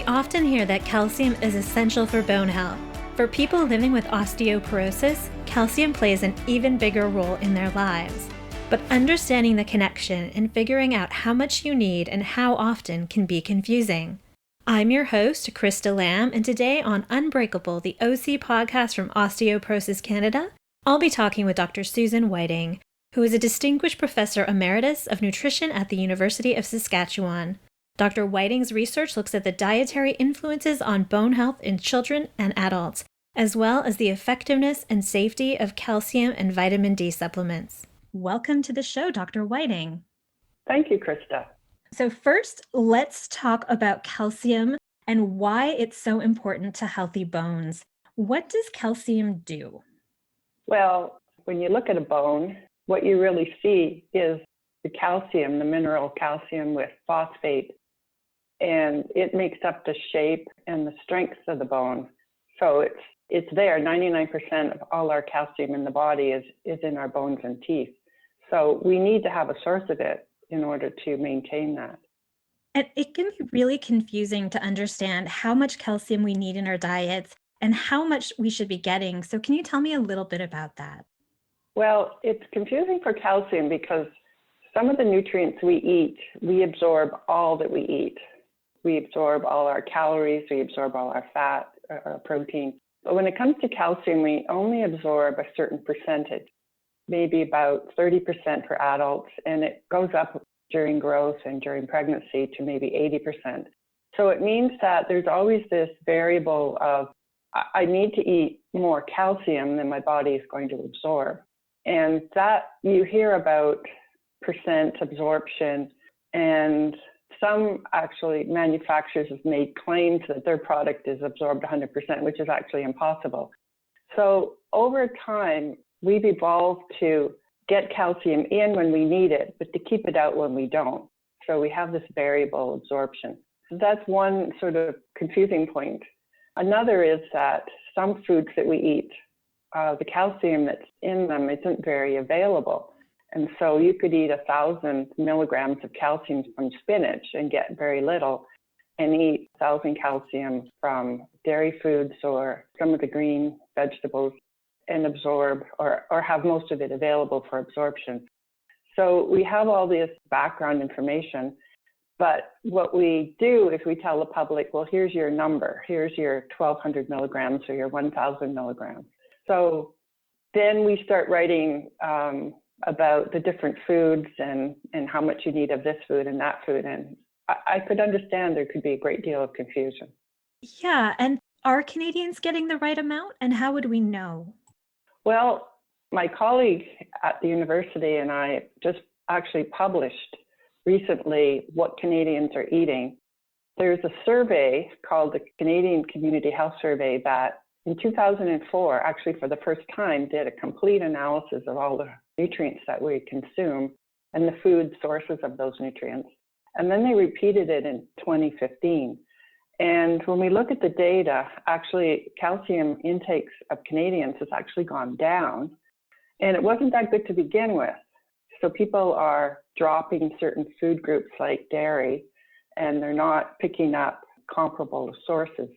often hear that calcium is essential for bone health. For people living with osteoporosis, calcium plays an even bigger role in their lives. But understanding the connection and figuring out how much you need and how often can be confusing. I'm your host, Krista Lamb, and today on Unbreakable, the OC podcast from Osteoporosis Canada, I'll be talking with Dr. Susan Whiting, who is a distinguished professor emeritus of nutrition at the University of Saskatchewan. Dr. Whiting's research looks at the dietary influences on bone health in children and adults, as well as the effectiveness and safety of calcium and vitamin D supplements. Welcome to the show, Dr. Whiting. Thank you, Krista. So first, let's talk about calcium and why it's so important to healthy bones. What does calcium do? Well, when you look at a bone, what you really see is the calcium, the mineral calcium with phosphate, and it makes up the shape and the strength of the bone. So it's there. 99% of all our calcium in the body is in our bones and teeth. So we need to have a source of it in order to maintain that. And it can be really confusing to understand how much calcium we need in our diets and how much we should be getting. So can you tell me a little bit about that? Well, it's confusing for calcium because some of the nutrients we eat, we absorb all that we eat. We absorb all our calories, we absorb all our fat, our protein. But when it comes to calcium, we only absorb a certain percentage, maybe about 30% for adults, and it goes up during growth and during pregnancy to maybe 80%. So it means that there's always this variable of, I need to eat more calcium than my body is going to absorb. And that you hear about percent absorption, and some actually manufacturers have made claims that their product is absorbed 100%, which is actually impossible. So over time, we've evolved to get calcium in when we need it, but to keep it out when we don't. So we have this variable absorption. So that's one sort of confusing point. Another is that some foods that we eat, the calcium that's in them isn't very available. And so you could eat 1,000 milligrams of calcium from spinach and get very little, and eat 1,000 calcium from dairy foods or some of the green vegetables and absorb or have most of it available for absorption. So we have all this background information, but what we do is we tell the public, well, here's your number. Here's your 1,200 milligrams or your 1,000 milligrams. So then we start writing about the different foods and how much you need of this food and that food. And I could understand there could be a great deal of confusion. Yeah, and are Canadians getting the right amount, and how would we know? Well, my colleague at the university and I just actually published recently what Canadians are eating. There's a survey called the Canadian Community Health Survey that in 2004, actually for the first time, did a complete analysis of all the nutrients that we consume and the food sources of those nutrients. And then they repeated it in 2015. And when we look at the data, actually calcium intakes of Canadians has actually gone down. And it wasn't that good to begin with. So people are dropping certain food groups like dairy, and they're not picking up comparable sources.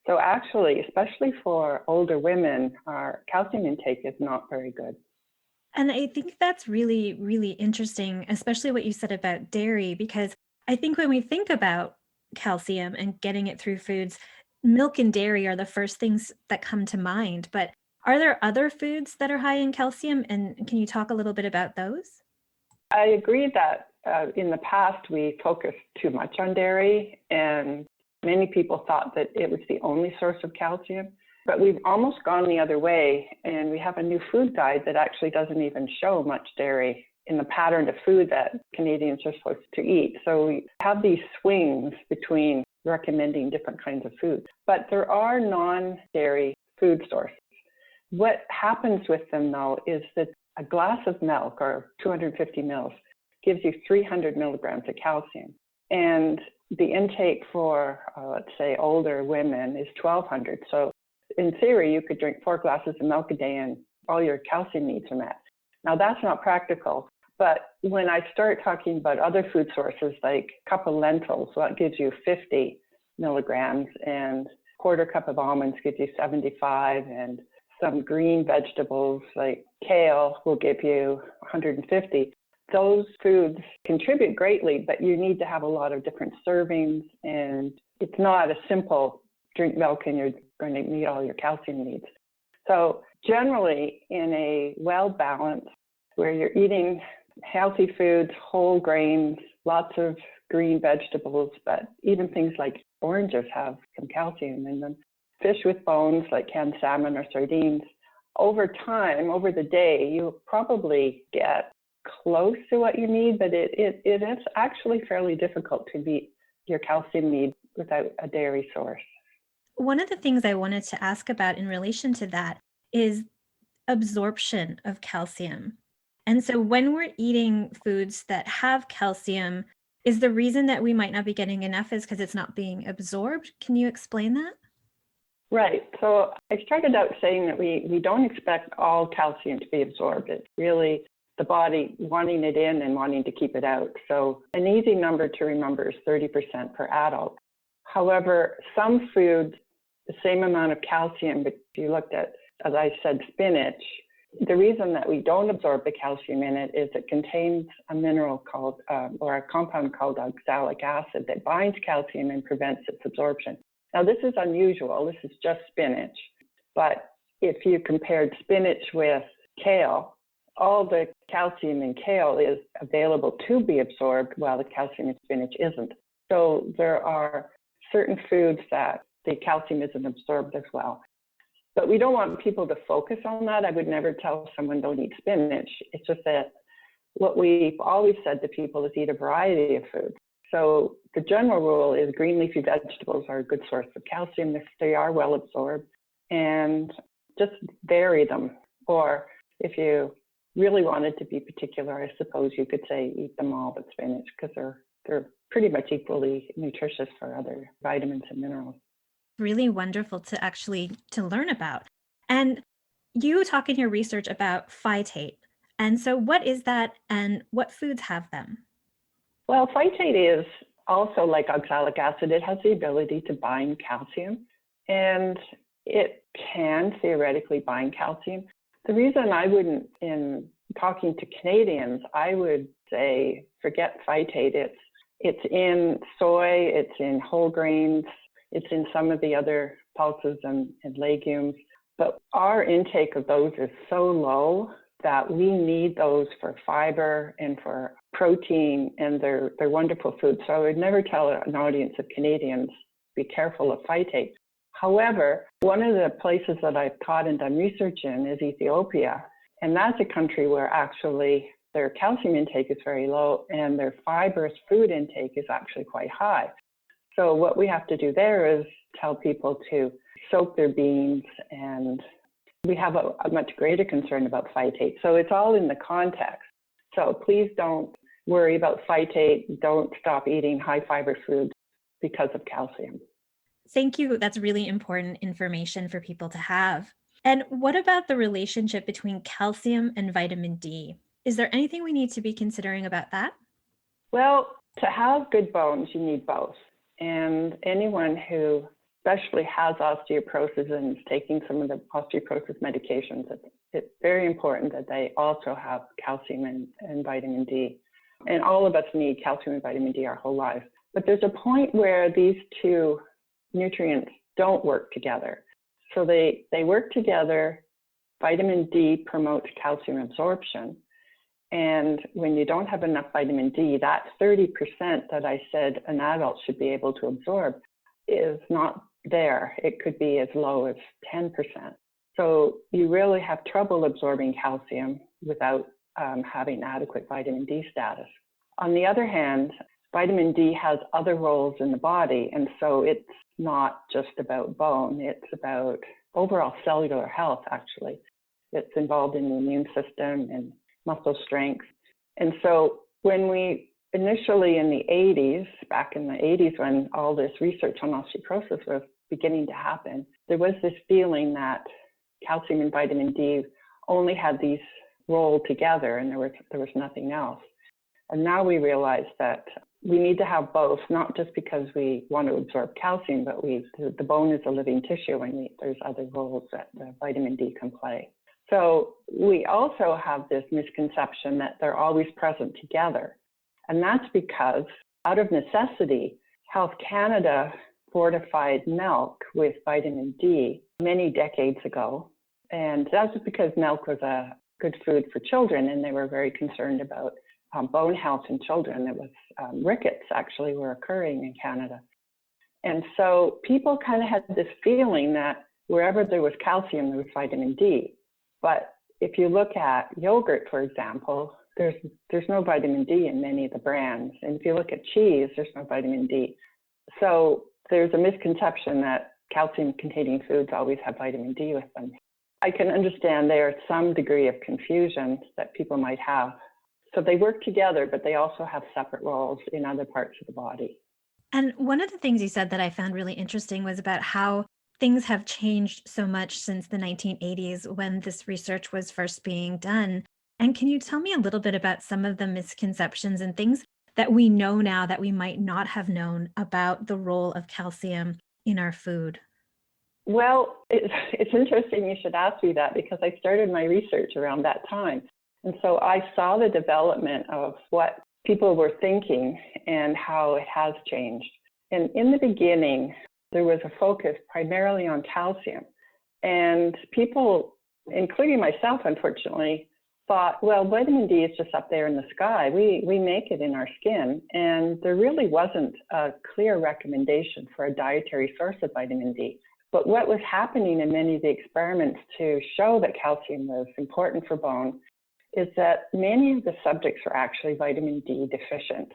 So actually, especially for older women, our calcium intake is not very good. And I think that's really, really interesting, especially what you said about dairy, because I think when we think about calcium and getting it through foods, milk and dairy are the first things that come to mind. But are there other foods that are high in calcium? And can you talk a little bit about those? I agree that in the past we focused too much on dairy, and many people thought that it was the only source of calcium. But we've almost gone the other way, and we have a new food guide that actually doesn't even show much dairy in the pattern of food that Canadians are supposed to eat. So we have these swings between recommending different kinds of food. But there are non-dairy food sources. What happens with them, though, is that a glass of milk, or 250 mils, gives you 300 milligrams of calcium. And the intake for, let's say, older women is 1,200. So in theory, you could drink 4 glasses of milk a day and all your calcium needs are met. Now, that's not practical. But when I start talking about other food sources, like a cup of lentils, well, that gives you 50 milligrams, and quarter cup of almonds gives you 75, and some green vegetables like kale will give you 150. Those foods contribute greatly, but you need to have a lot of different servings, and it's not a simple drink milk and you're going to meet all your calcium needs. So generally, in a well-balanced, where you're eating healthy foods, whole grains, lots of green vegetables, but even things like oranges have some calcium in them, fish with bones like canned salmon or sardines, over time, over the day, you probably get close to what you need, but it is actually fairly difficult to meet your calcium need without a dairy source. One of the things I wanted to ask about in relation to that is absorption of calcium. And so when we're eating foods that have calcium, is the reason that we might not be getting enough is because it's not being absorbed? Can you explain that? Right. So I started out saying that we don't expect all calcium to be absorbed. It's really the body wanting it in and wanting to keep it out. So an easy number to remember is 30% per adult. However, some foods, the same amount of calcium, but if you looked at, as I said, spinach, the reason that we don't absorb the calcium in it is it contains a mineral called, or a compound called oxalic acid that binds calcium and prevents its absorption. Now, this is unusual. This is just spinach. But if you compared spinach with kale, all the calcium in kale is available to be absorbed while the calcium in spinach isn't. So there are certain foods that the calcium isn't absorbed as well. But we don't want people to focus on that. I would never tell someone don't eat spinach. It's just that what we've always said to people is eat a variety of foods. So the general rule is green leafy vegetables are a good source of calcium if they are well absorbed, and just vary them. Or if you really wanted to be particular, I suppose you could say eat them all but spinach, because they're pretty much equally nutritious for other vitamins and minerals. Really wonderful to learn about. And you talk in your research about phytate. And so what is that and what foods have them? Well, phytate is also like oxalic acid. It has the ability to bind calcium, and it can theoretically bind calcium. The reason I wouldn't, in talking to Canadians, I would say forget phytate. It's in soy, it's in whole grains, it's in some of the other pulses and legumes. But our intake of those is so low that we need those for fiber and for protein, and they're wonderful foods. So I would never tell an audience of Canadians, be careful of phytate. However, one of the places that I've taught and done research in is Ethiopia. And that's a country where actually their calcium intake is very low and their fibrous food intake is actually quite high. So what we have to do there is tell people to soak their beans, and we have a much greater concern about phytate. So it's all in the context. So please don't worry about phytate. Don't stop eating high fiber foods because of calcium. Thank you. That's really important information for people to have. And what about the relationship between calcium and vitamin D? Is there anything we need to be considering about that? Well, to have good bones, you need both. And anyone who especially has osteoporosis and is taking some of the osteoporosis medications, it's very important that they also have calcium and vitamin D. And all of us need calcium and vitamin D our whole lives. But there's a point where these two nutrients don't work together. So they work together. Vitamin D promotes calcium absorption. And when you don't have enough vitamin D, that 30% that I said an adult should be able to absorb is not there. It could be as low as 10%. So you really have trouble absorbing calcium without having adequate vitamin D status. On the other hand, vitamin D has other roles in the body, and so it's not just about bone, it's about overall cellular health, actually. It's involved in the immune system and muscle strength. And so when we initially in the 80s, back in the 80s when all this research on osteoporosis was beginning to happen, there was this feeling that calcium and vitamin D only had these rolled together and there was nothing else. And now we realize that we need to have both, not just because we want to absorb calcium, but the bone is a living tissue, and there's other roles that the vitamin D can play. So we also have this misconception that they're always present together. And that's because, out of necessity, Health Canada fortified milk with vitamin D many decades ago. And that was because milk was a good food for children, and they were very concerned about bone health in children. It was rickets actually were occurring in Canada. And so people kind of had this feeling that wherever there was calcium, there was vitamin D. But if you look at yogurt, for example, there's no vitamin D in many of the brands. And if you look at cheese, there's no vitamin D. So there's a misconception that calcium-containing foods always have vitamin D with them. I can understand there is some degree of confusion that people might have. So they work together, but they also have separate roles in other parts of the body. And one of the things you said that I found really interesting was about how things have changed so much since the 1980s when this research was first being done. And can you tell me a little bit about some of the misconceptions and things that we know now that we might not have known about the role of calcium in our food? Well, it's interesting you should ask me that, because I started my research around that time. And so I saw the development of what people were thinking and how it has changed. And in the beginning, there was a focus primarily on calcium. And people, including myself, unfortunately, thought, well, vitamin D is just up there in the sky. We make it in our skin. And there really wasn't a clear recommendation for a dietary source of vitamin D. But what was happening in many of the experiments to show that calcium was important for bone is that many of the subjects were actually vitamin D deficient.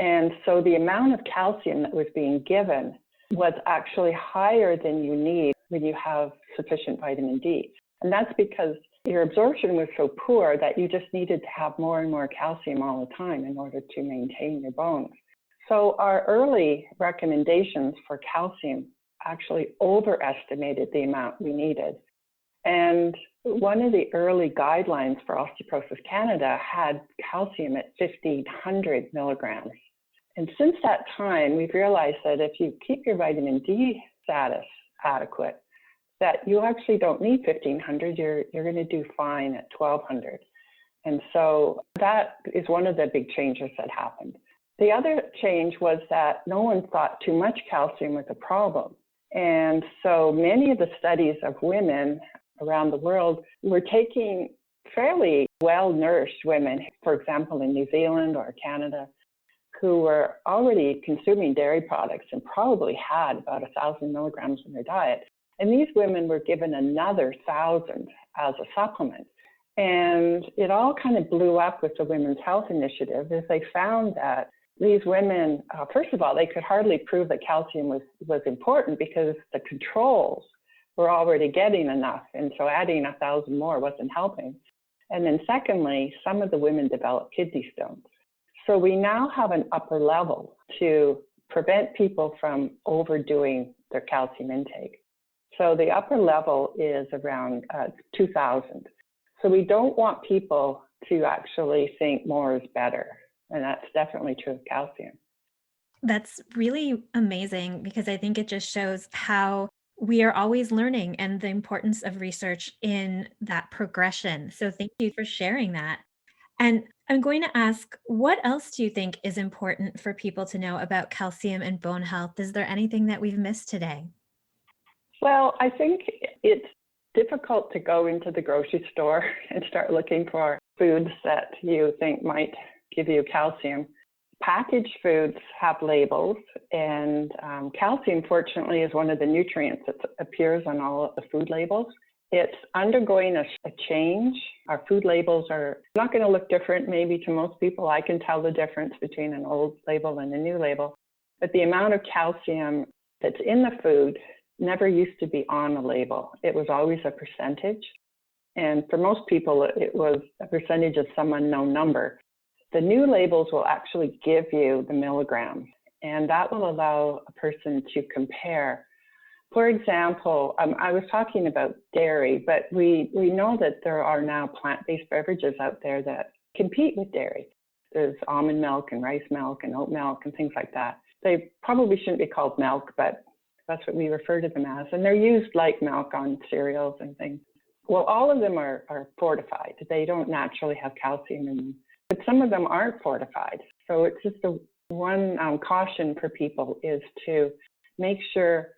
And so the amount of calcium that was being given was actually higher than you need when you have sufficient vitamin D. And that's because your absorption was so poor that you just needed to have more and more calcium all the time in order to maintain your bones. So our early recommendations for calcium actually overestimated the amount we needed. And one of the early guidelines for Osteoporosis Canada had calcium at 1,500 milligrams. And since that time, we've realized that if you keep your vitamin D status adequate, that you actually don't need 1,500, you're going to do fine at 1,200. And so that is one of the big changes that happened. The other change was that no one thought too much calcium was a problem. And so many of the studies of women around the world were taking fairly well-nourished women, for example, in New Zealand or Canada, who were already consuming dairy products and probably had about 1,000 milligrams in their diet. And these women were given another 1,000 as a supplement. And it all kind of blew up with the Women's Health Initiative as they found that these women, first of all, they could hardly prove that calcium was important because the controls were already getting enough. And so adding 1,000 more wasn't helping. And then secondly, some of the women developed kidney stones. So we now have an upper level to prevent people from overdoing their calcium intake. So the upper level is around 2,000. So we don't want people to actually think more is better. And that's definitely true of calcium. That's really amazing because I think it just shows how we are always learning and the importance of research in that progression. So thank you for sharing that. And I'm going to ask, what else do you think is important for people to know about calcium and bone health? Is there anything that we've missed today? Well, I think it's difficult to go into the grocery store and start looking for foods that you think might give you calcium. Packaged foods have labels, and calcium, fortunately, is one of the nutrients that appears on all of the food labels. It's undergoing a change. Our food labels are not going to look different maybe to most people. I can tell the difference between an old label and a new label. But the amount of calcium that's in the food never used to be on the label. It was always a percentage. And for most people, it was a percentage of some unknown number. The new labels will actually give you the milligrams, and that will allow a person to compare. For example, I was talking about dairy, but we know that there are now plant-based beverages out there that compete with dairy. There's almond milk and rice milk and oat milk and things like that. They probably shouldn't be called milk, but that's what we refer to them as. And they're used like milk on cereals and things. Well, all of them are fortified. They don't naturally have calcium in them, but some of them aren't fortified. So it's just one caution for people is to make sure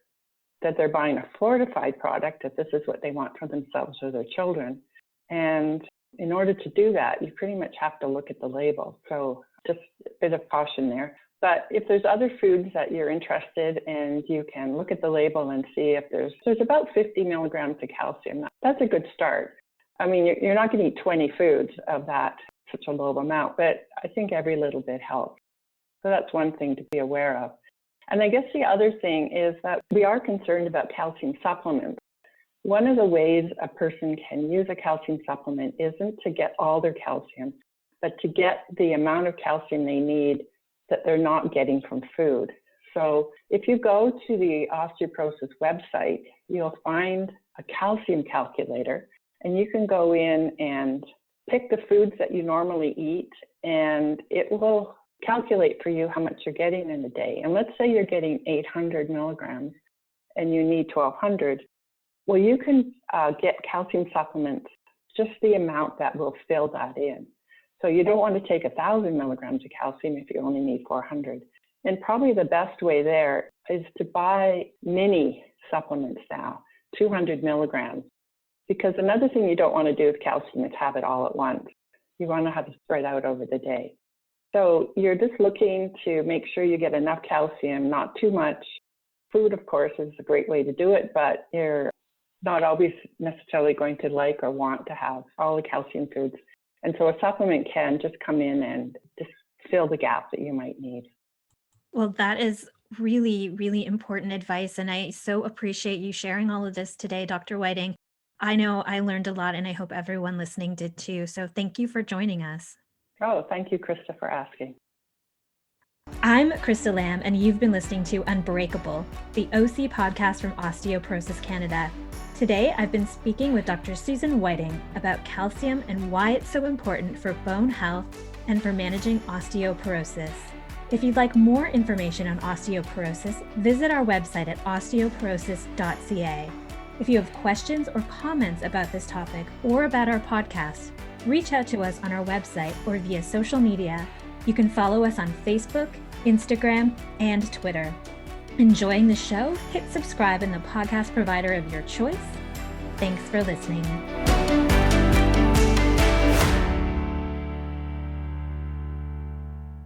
that they're buying a fortified product, if this is what they want for themselves or their children. And in order to do that, you pretty much have to look at the label. So just a bit of caution there. But if there's other foods that you're interested in, you can look at the label and see if there's about 50 milligrams of calcium. That's a good start. I mean, you're not going to eat 20 foods of that, such a low amount, but I think every little bit helps. So that's one thing to be aware of. And I guess the other thing is that we are concerned about calcium supplements. One of the ways a person can use a calcium supplement isn't to get all their calcium, but to get the amount of calcium they need that they're not getting from food. So if you go to the Osteoporosis website, you'll find a calcium calculator, and you can go in and pick the foods that you normally eat, and it will calculate for you how much you're getting in a day. And let's say you're getting 800 milligrams and you need 1,200. Well, you can get calcium supplements, just the amount that will fill that in. So you don't want to take 1,000 milligrams of calcium if you only need 400. And probably the best way there is to buy mini supplements now, 200 milligrams. Because another thing you don't want to do with calcium is have it all at once. You want to have it spread out over the day. So you're just looking to make sure you get enough calcium, not too much. Food, of course, is a great way to do it, but you're not always necessarily going to like or want to have all the calcium foods. And so a supplement can just come in and just fill the gap that you might need. Well, that is really, really important advice. And I so appreciate you sharing all of this today, Dr. Whiting. I know I learned a lot, and I hope everyone listening did too. So thank you for joining us. Oh, thank you, Krista, for asking. I'm Krista Lamb, and you've been listening to Unbreakable, the OC podcast from Osteoporosis Canada. Today, I've been speaking with Dr. Susan Whiting about calcium and why it's so important for bone health and for managing osteoporosis. If you'd like more information on osteoporosis, visit our website at osteoporosis.ca. If you have questions or comments about this topic or about our podcast, reach out to us on our website or via social media. You can follow us on Facebook, Instagram, and Twitter. Enjoying the show? Hit subscribe in the podcast provider of your choice. Thanks for listening.